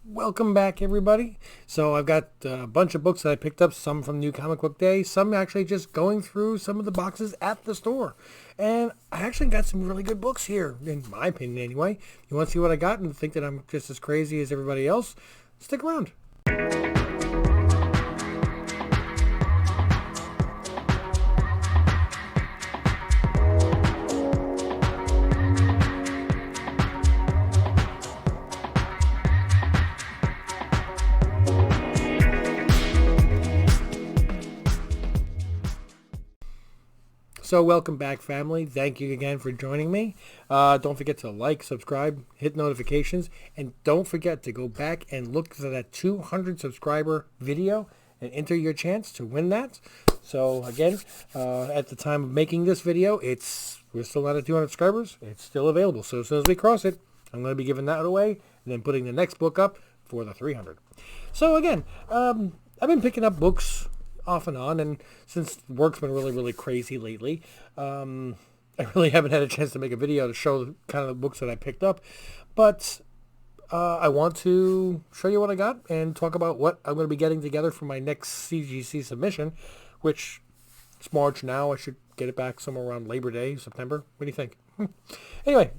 Welcome back, everybody. So I've got a bunch of books that I picked up, some from New Comic Book Day, some actually just going through some of the boxes at the store. And I actually got some really good books here, in my opinion anyway. You want to see what I got and think that I'm just as crazy as everybody else? Stick around. So welcome back, family. Thank you again for joining me. Don't forget to like, subscribe, hit notifications, and don't forget to go back and look at that 200 subscriber video and enter your chance to win that. So again, at the time of making this video, we're still not at 200 subscribers. It's still available. So as soon as we cross it, I'm going to be giving that away and then putting the next book up for the 300. So again, I've been picking up books off and on, and since work's been really crazy lately, I really haven't had a chance to make a video to show the kind of the books that I picked up, but I want to show you what I got and talk about what I'm going to be getting together for my next CGC submission, which it's March now. I should get it back somewhere around Labor Day, September. What do you think? Anyway,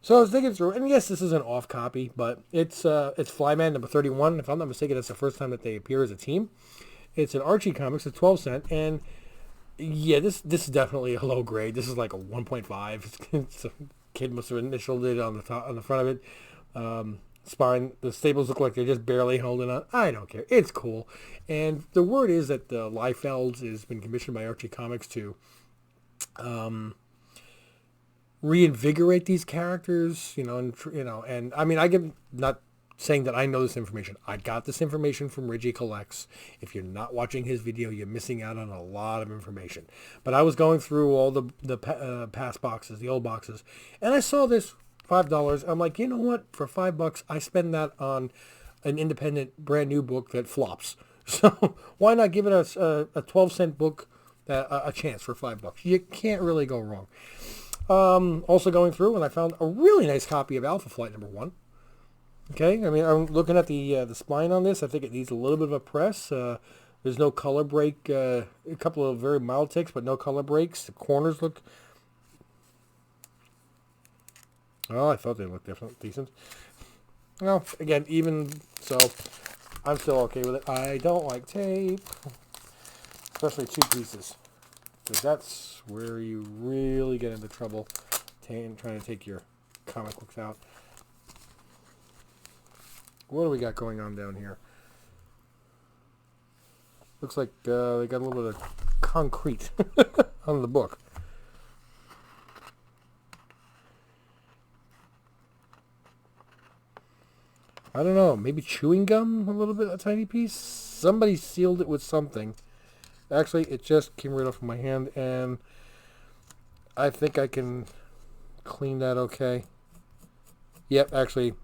so I was thinking through, and yes, this is an off copy, but it's Flyman number 31. If I'm not mistaken, it's the first time that they appear as a team. It's an Archie Comics, it's 12 cent, and yeah, this is definitely a low grade. This is like a 1.5. It's a kid must have initialed it on the top, on the front of it. Spine, the staples look like they're just barely holding on. I don't care. It's cool. And the word is that Liefeld has been commissioned by Archie Comics to reinvigorate these characters, and I mean, I get not saying that I know this information. I got this information from Reggie Collects. If you're not watching his video, you're missing out on a lot of information. But I was going through all the past boxes, the old boxes, and I saw this $5. I'm like, you know what? For $5, I spend that on an independent, brand new book that flops. So why not give it a 12-cent book a chance for $5? You can't really go wrong. Also going through, and I found a really nice copy of Alpha Flight number 1. Okay, I mean, I'm looking at the spine on this. I think it needs a little bit of a press. There's no color break. A couple of very mild ticks, but no color breaks. The corners look... Oh, I thought they looked decent. Well, again, even so, I'm still okay with it. I don't like tape, especially two pieces, because that's where you really get into trouble trying to take your comic books out. What do we got going on down here? Looks like they got a little bit of concrete on the book. I don't know, maybe chewing gum a little bit, a tiny piece? Somebody sealed it with something. Actually, it just came right off of my hand, and I think I can clean that okay. Yep, actually,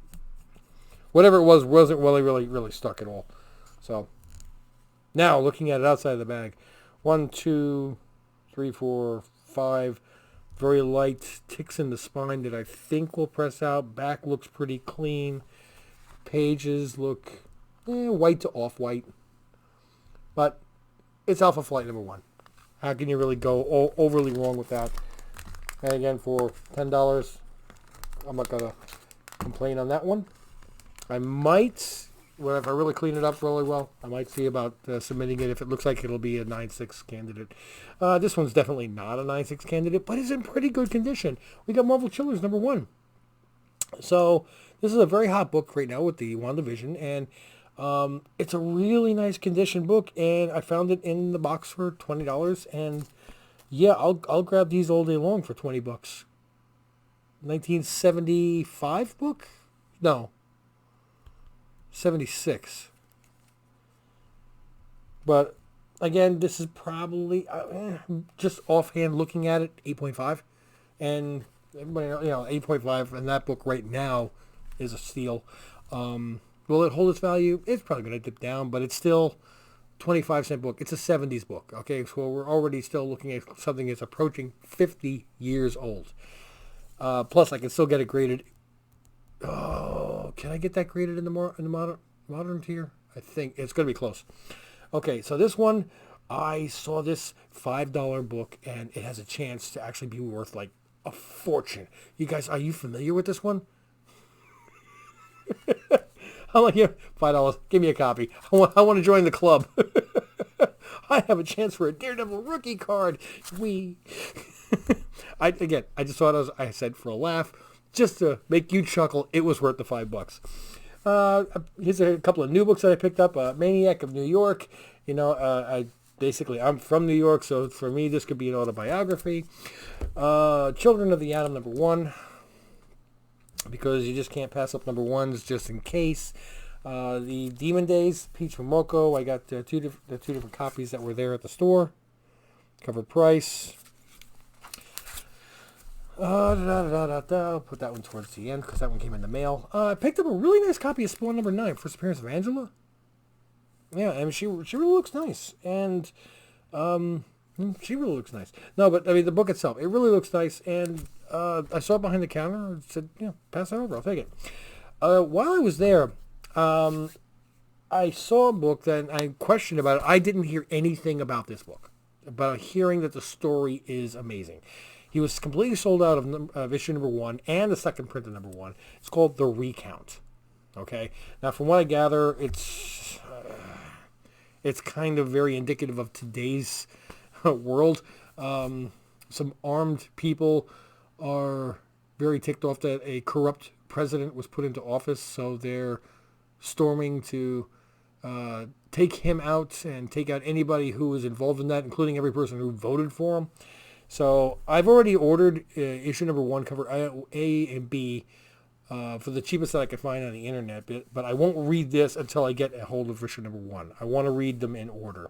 whatever it was wasn't really stuck at all. So now looking at it outside of the bag, 1, 2, 3, 4, 5 very light ticks in the spine that I think will press out. Back looks pretty clean. Pages look white to off-white, but it's Alpha Flight number 1. How can you really go overly wrong with that? And again, for $10, I'm not gonna complain on that one. I might, well, if I really clean it up really well, I might see about submitting it if it looks like it'll be a 9.6 candidate. This one's definitely not a 9.6 candidate, but it's in pretty good condition. We got Marvel Chillers number 1. So this is a very hot book right now with the WandaVision, and it's a really nice condition book, and I found it in the box for $20, and yeah, I'll grab these all day long for $20. 1975 book? No. 76. But again, this is probably just offhand looking at it, 8.5, and everybody, 8.5, and that book right now is a steal. Will it hold its value? It's probably going to dip down, but it's still 25-cent book. It's a 70s book. Okay, so we're already still looking at something that's approaching 50 years old. Plus, I can still get it graded Oh, can I get that graded in the modern tier? I think it's going to be close. Okay, so this one, I saw this $5 book, and it has a chance to actually be worth like a fortune. You guys, are you familiar with this one? I'm like, yeah, $5. Give me a copy. I want to join the club. I have a chance for a Daredevil rookie card. I just thought I said for a laugh, just to make you chuckle. It was worth the $5. Here's a couple of new books that I picked up. Maniac of New York. I'm from New York, so for me this could be an autobiography. Children of the Atom #1, because you just can't pass up #1s just in case. The Demon Days, Peach Momoko. I got the two different copies that were there at the store. Cover price. I'll put that one towards the end because that one came in the mail. I picked up a really nice copy of Spawn #9, first appearance of Angela. Yeah, I mean she really looks nice, and she really looks nice. No, but I mean the book itself, it really looks nice, and I saw it behind the counter and said, yeah, pass it over, I'll take it. While I was there, I saw a book that I questioned about it. I didn't hear anything about this book, but hearing that the story is amazing. He was completely sold out of issue #1 and the second print of #1. It's called The Recount. Okay. Now, from what I gather, it's kind of very indicative of today's world. Some armed people are very ticked off that a corrupt president was put into office, so they're storming to take him out and take out anybody who was involved in that, including every person who voted for him. So I've already ordered issue #1, cover A and B, for the cheapest that I could find on the internet. But I won't read this until I get a hold of issue #1. I want to read them in order.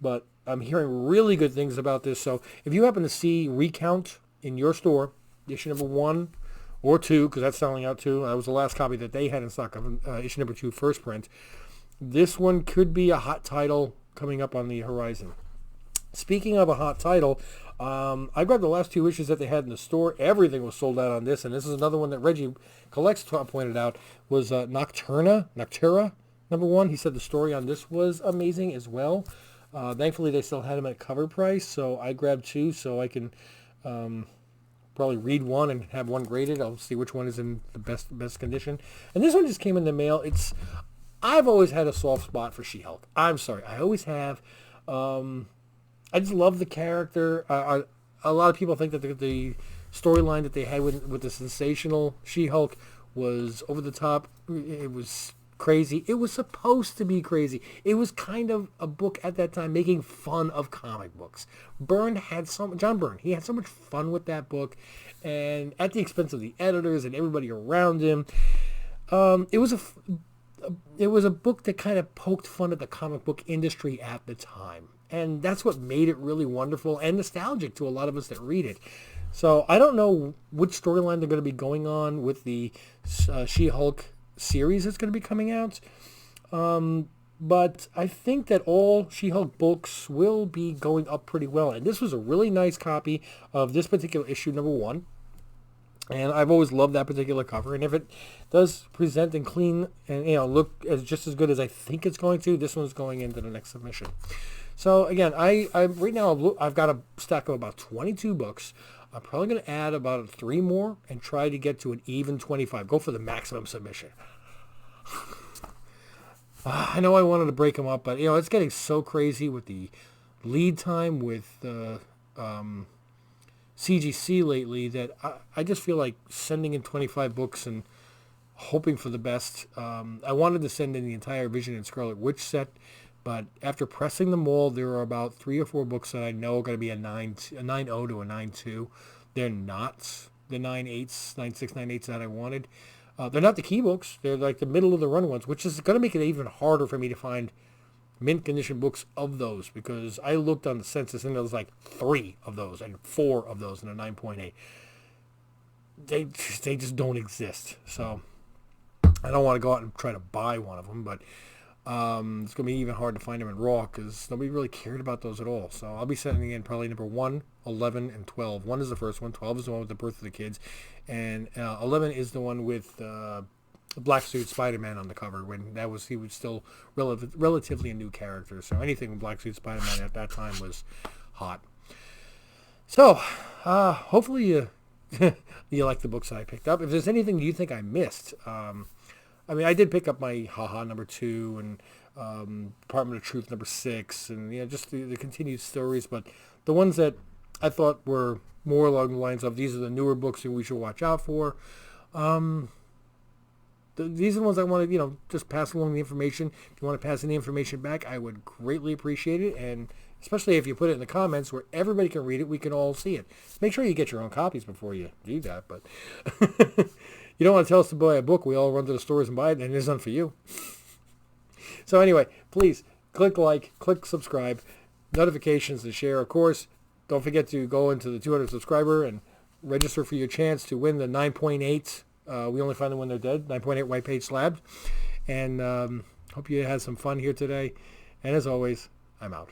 But I'm hearing really good things about this. So if you happen to see Recount in your store, issue #1 or 2, because that's selling out too. That was the last copy that they had in stock of issue #2, first print. This one could be a hot title coming up on the horizon. Speaking of a hot title, I grabbed the last 2 issues that they had in the store. Everything was sold out on this, and this is another one that Reggie Collects pointed out was Noctura #1. He said the story on this was amazing as well. Thankfully, they still had them at cover price, so I grabbed 2 so I can probably read one and have one graded. I'll see which one is in the best condition. And this one just came in the mail. I've always had a soft spot for She-Hulk. I'm sorry, I always have. I just love the character. A lot of people think that the storyline that they had with the sensational She-Hulk was over the top. It was crazy. It was supposed to be crazy. It was kind of a book at that time making fun of comic books. John Byrne, he had so much fun with that book, and at the expense of the editors and everybody around him. It was a book that kind of poked fun at the comic book industry at the time. And that's what made it really wonderful and nostalgic to a lot of us that read it. So I don't know which storyline they're going to be going on with the She-Hulk series that's going to be coming out. But I think that all She-Hulk books will be going up pretty well. And this was a really nice copy of this particular issue #1. And I've always loved that particular cover. And if it does present and clean and look just as good as I think it's going to, this one's going into the next submission. So again, I right now I've got a stack of about 22 books. I'm probably going to add about 3 more and try to get to an even 25. Go for the maximum submission. I know I wanted to break them up, but it's getting so crazy with the lead time with CGC lately that I just feel like sending in 25 books and hoping for the best. I wanted to send in the entire Vision and Scarlet Witch set, but after pressing them all, there are about 3 or 4 books that I know are going to be a 9.0 to a 9.2. They're not the 9.8s, 9.6, 9.8s that I wanted. They're not the key books. They're like the middle of the run ones, which is going to make it even harder for me to find mint condition books of those, because I looked on the census and there was like 3 of those and 4 of those in a 9.8. They just don't exist. So I don't want to go out and try to buy one of them, but it's going to be even hard to find them in raw because nobody really cared about those at all. So I'll be sending in probably #1 11 and 12. 1 is the first one. 12 is the one with the birth of the kids. And 11 is the one with Black Suit Spider-Man on the cover. When he was still relatively a new character. So anything with Black Suit Spider-Man at that time was hot. So hopefully you like the books that I picked up. If there's anything you think I missed, I mean, I did pick up my Haha number 2 and Department of Truth number 6, and just the continued stories. But the ones that I thought were more along the lines of these are the newer books that we should watch out for. These are the ones I want to, just pass along the information. If you want to pass any information back, I would greatly appreciate it. And especially if you put it in the comments where everybody can read it, we can all see it. Make sure you get your own copies before you do that. But you don't want to tell us to buy a book. We all run to the stores and buy it, and it's not for you. So anyway, please click like, click subscribe, notifications, and share. Of course, don't forget to go into the 200 subscriber and register for your chance to win the 9.8. We only find them when they're dead. 9.8 white page slabs. And hope you had some fun here today. And as always, I'm out.